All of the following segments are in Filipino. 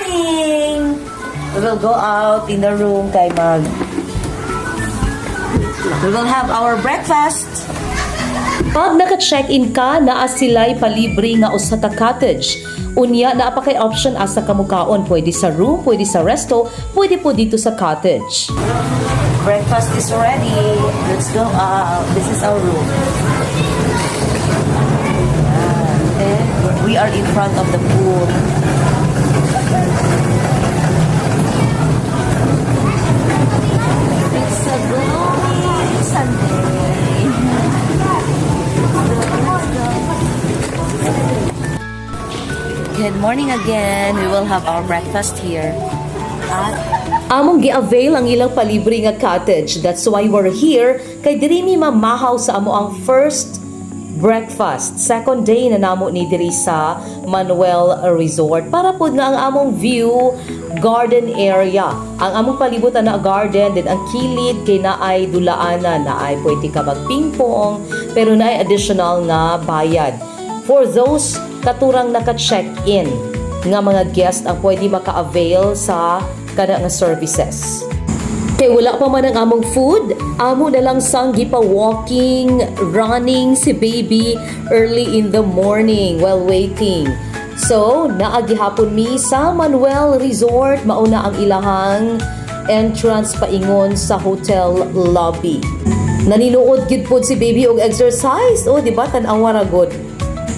morning! We will go out in the room kay we will have our breakfast. Pag naka-check-in ka, naa silay palibre nga usa ka cottage. Unya, naa pa kay option asa kamukaon. Pwede sa room, pwede sa resto, pwede po dito sa cottage. Breakfast is ready. Let's go out. This is our room. And we are in front of the pool. It's a glorious Sunday. Good morning again. We will have our breakfast here. Among gi-avail ang ilang palibre nga cottage. That's why we're here. Kay diri mi mamahaw sa amo ang first breakfast. Second day na namo ni diri sa Manuel Resort. Para pod nga ang among view garden area. Ang among palibutan na garden, then ang kilid kay naay dulaanan, naay pwede ka magpingpong, pero naay additional nga bayad. For those katurang naka-check-in nga mga guest ang pwede maka-avail sa kada nga services. Kay wala pa man ang among food, amo na lang sang gipa-walking, running si baby early in the morning while waiting. So, naagihapon mi sa Manuel Resort, mauna ang ilahang entrance paingon sa hotel lobby. Naninuod gid pod si baby og exercise. Oh, di ba tan-awa ra gud.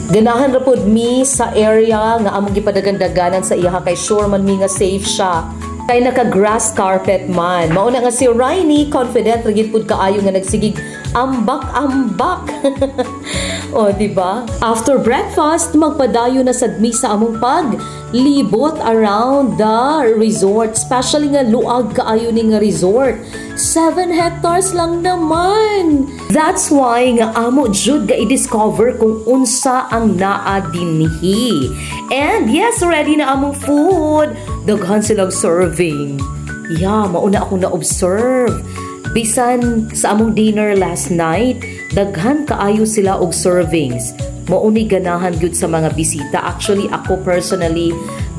Ganahan ra pod mi sa area nga among gipadagan-daganan sa iya kay sure man mi nga safe siya. Kay naka-grass carpet man. Mauna nga si Rainy, confident rigid pud kaayo nga nagsigig ambak-ambak. O, di ba? After breakfast, magpadayo na sadmi sa among paglibot around the resort. Especially nga luag kaayo ni nga resort. 7 hectares lang naman. That's why nga amo jud ga i-discover kung unsa ang naa dinhi. And yes, ready na among food. Daghan silang serving. Yeah, mauna ako na-observe. Bisan sa among dinner last night, daghan kaayo sila og servings. Mauni ganahan gyud sa mga bisita. Actually, ako personally,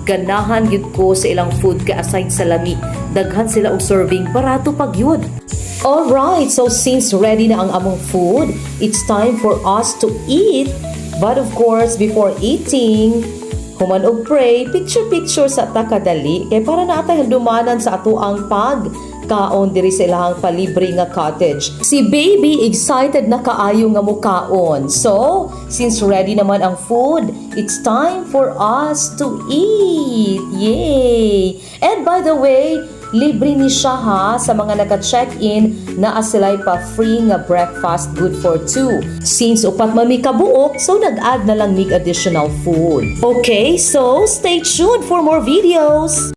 ganahan gyud ko sa ilang food kay aside sa lami. Daghan sila og serving, barato pag yun. Alright, so since ready na ang among food, it's time for us to eat. But of course, before eating, human og pray, picture-picture sa takadali kay para naatay handumanan sa ato ang pagkaon diri sa ilahang palibre nga cottage. Si baby excited na kaayo nga mukaon. So, since ready naman ang food, it's time for us to eat. Yay! And by the way, libre ni siya ha sa mga naka-check-in na asilay pa free nga breakfast good for 2. Since upat mami kabuok, so nag-add na lang mig additional food. Okay, so stay tuned for more videos!